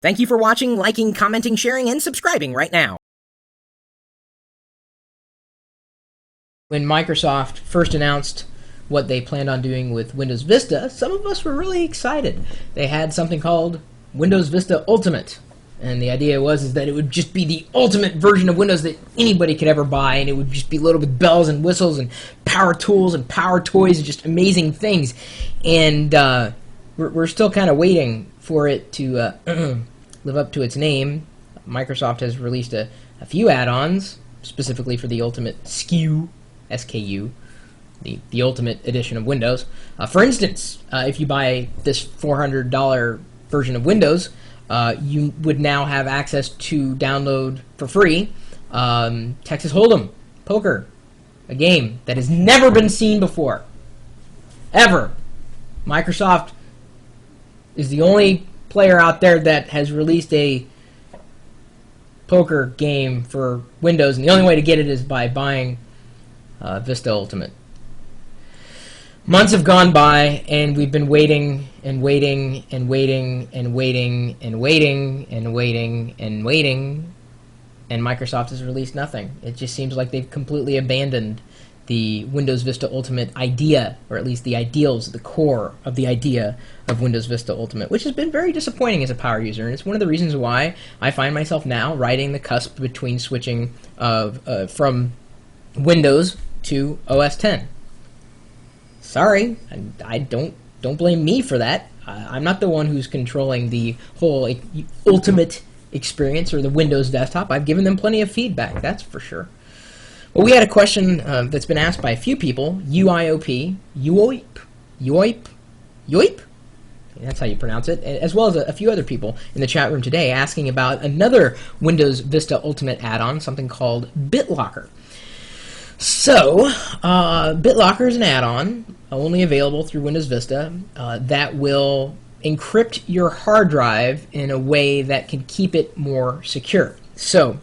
Thank you for watching, liking, commenting, sharing, and subscribing right now. When Microsoft first announced what they planned on doing with Windows Vista, some of us were really excited. They had something called Windows Vista Ultimate. And the idea was that it would just be the ultimate version of Windows that anybody could ever buy, and it would just be loaded with bells and whistles and power tools and power toys and just amazing things. And we're still kind of waiting for it to live up to its name. Microsoft has released a few add-ons specifically for the Ultimate SKU, SKU, the Ultimate Edition of Windows. For instance, if you buy this $400 version of Windows, you would now have access to download for free Texas Hold'em Poker, a game that has never been seen before, ever. Microsoft is the only player out there that has released a poker game for Windows, and the only way to get it is by buying Vista Ultimate. Months have gone by, and we've been waiting and waiting and waiting and waiting and waiting and waiting and waiting, and Microsoft has released nothing. It just seems like they've completely abandoned the Windows Vista Ultimate idea, or at least the ideals, the core of the idea of Windows Vista Ultimate, which has been very disappointing as a power user, and it's one of the reasons why I find myself now riding the cusp between switching from Windows to OS X. Sorry, I don't blame me for that. I'm not the one who's controlling the whole Ultimate experience or the Windows desktop. I've given them plenty of feedback, that's for sure. Well, we had a question that's been asked by a few people, UIOP, that's how you pronounce it, as well as a few other people in the chat room today asking about another Windows Vista Ultimate add-on, something called BitLocker. So, BitLocker is an add-on only available through Windows Vista that will encrypt your hard drive in a way that can keep it more secure. So,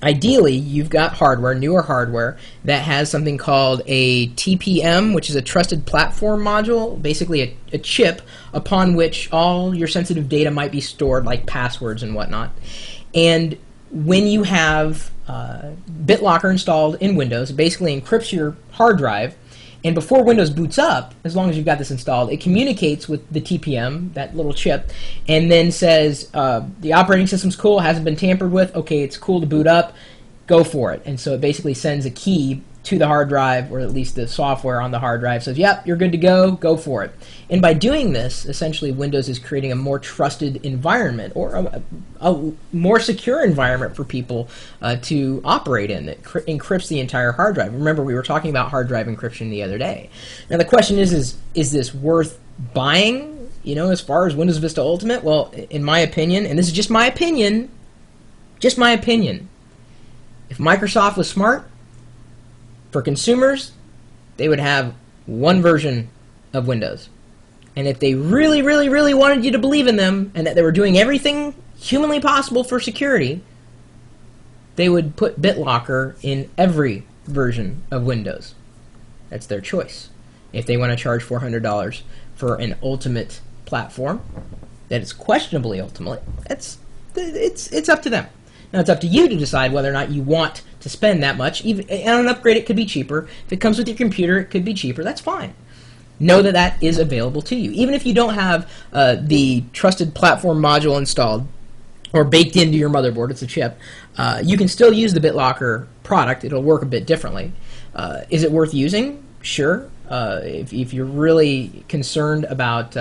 ideally, you've got hardware, newer hardware, that has something called a TPM, which is a Trusted Platform Module, basically a chip upon which all your sensitive data might be stored, like passwords and whatnot. And when you have BitLocker installed in Windows, it basically encrypts your hard drive, and before Windows boots up, as long as you've got this installed, it communicates with the TPM, that little chip, and then says, the operating system's cool, hasn't been tampered with, okay, it's cool to boot up, go for it. And so it basically sends a key to the hard drive, or at least the software on the hard drive, says, yep, you're good to go for it. And by doing this, essentially Windows is creating a more trusted environment, or a more secure environment for people to operate in that encrypts the entire hard drive. Remember, we were talking about hard drive encryption the other day. Now the question is this worth buying, as far as Windows Vista Ultimate? Well, in my opinion, and this is just my opinion, if Microsoft was smart, for consumers, they would have one version of Windows. And if they really, really, really wanted you to believe in them and that they were doing everything humanly possible for security, they would put BitLocker in every version of Windows. That's their choice. If they want to charge $400 for an ultimate platform that is questionably ultimate, it's up to them. Now it's up to you to decide whether or not you want to spend that much. Even on an upgrade, it could be cheaper. If it comes with your computer, it could be cheaper. That's fine. Know that that is available to you. Even if you don't have the Trusted Platform Module installed or baked into your motherboard, it's a chip, you can still use the BitLocker product. It'll work a bit differently. Is it worth using? Sure. If you're really concerned about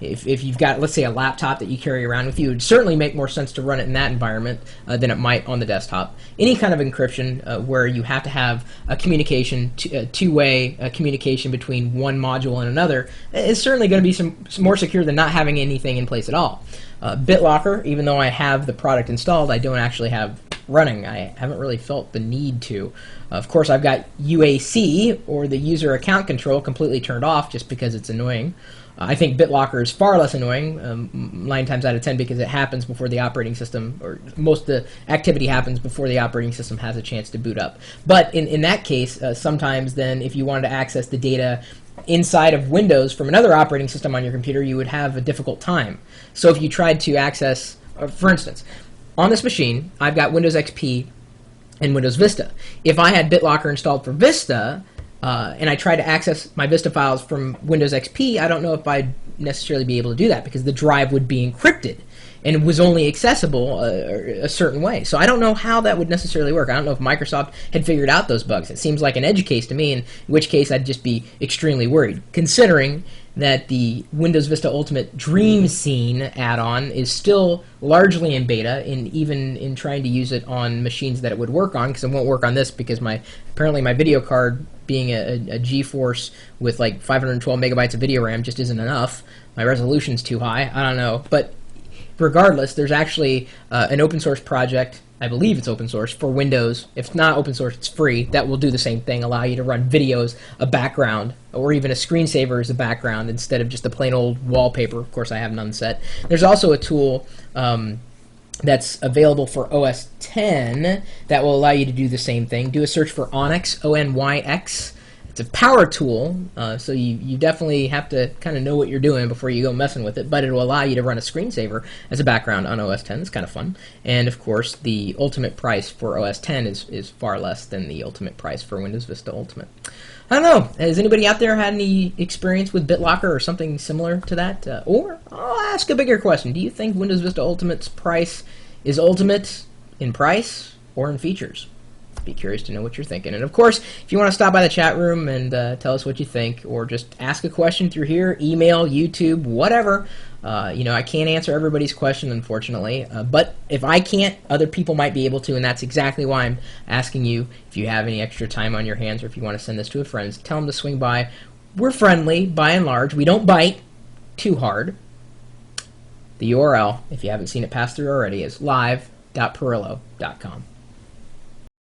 if you've got, let's say, a laptop that you carry around with you, it would certainly make more sense to run it in that environment than it might on the desktop. Any kind of encryption where you have to have a communication, two-way communication between one module and another, is certainly going to be some more secure than not having anything in place at all. BitLocker, even though I have the product installed, I don't actually have running. I haven't really felt the need to. Of course, I've got UAC, or the user account control, completely turned off just because it's annoying. I think BitLocker is far less annoying, 9 times out of 10, because it happens before the operating system, or most of the activity happens before the operating system has a chance to boot up. But in that case, sometimes then if you wanted to access the data inside of Windows from another operating system on your computer, you would have a difficult time. So if you tried to access For instance, on this machine, I've got Windows XP and Windows Vista. If I had BitLocker installed for Vista, and I tried to access my Vista files from Windows XP, I don't know if I'd necessarily be able to do that because the drive would be encrypted and it was only accessible a certain way. So I don't know how that would necessarily work. I don't know if Microsoft had figured out those bugs. It seems like an edge case to me, in which case I'd just be extremely worried, considering that the Windows Vista Ultimate Dream Scene add-on is still largely in beta, and even in trying to use it on machines that it would work on, because it won't work on this because apparently my video card, being a GeForce with like 512 megabytes of video RAM, just isn't enough. My resolution's too high. I don't know. But regardless, there's actually an open source project, I believe it's open source, for Windows. If it's not open source, it's free. That will do the same thing, allow you to run videos, a background, or even a screensaver as a background instead of just a plain old wallpaper. Of course, I have none set. There's also a tool that's available for OS X that will allow you to do the same thing. Do a search for Onyx, O-N-Y-X. It's a power tool, so you definitely have to kind of know what you're doing before you go messing with it, but it will allow you to run a screensaver as a background on OS X. It's kind of fun. And, of course, the ultimate price for OS X is far less than the ultimate price for Windows Vista Ultimate. I don't know. Has anybody out there had any experience with BitLocker or something similar to that? Or I'll ask a bigger question. Do you think Windows Vista Ultimate's price is ultimate in price or in features? Be curious to know what you're thinking. And of course, if you want to stop by the chat room and tell us what you think, or just ask a question through here, email, YouTube, whatever. I can't answer everybody's question, unfortunately. But if I can't, other people might be able to, and that's exactly why I'm asking you, if you have any extra time on your hands, or if you want to send this to a friend, tell them to swing by. We're friendly, by and large. We don't bite too hard. The URL, if you haven't seen it pass through already, is live.pirillo.com.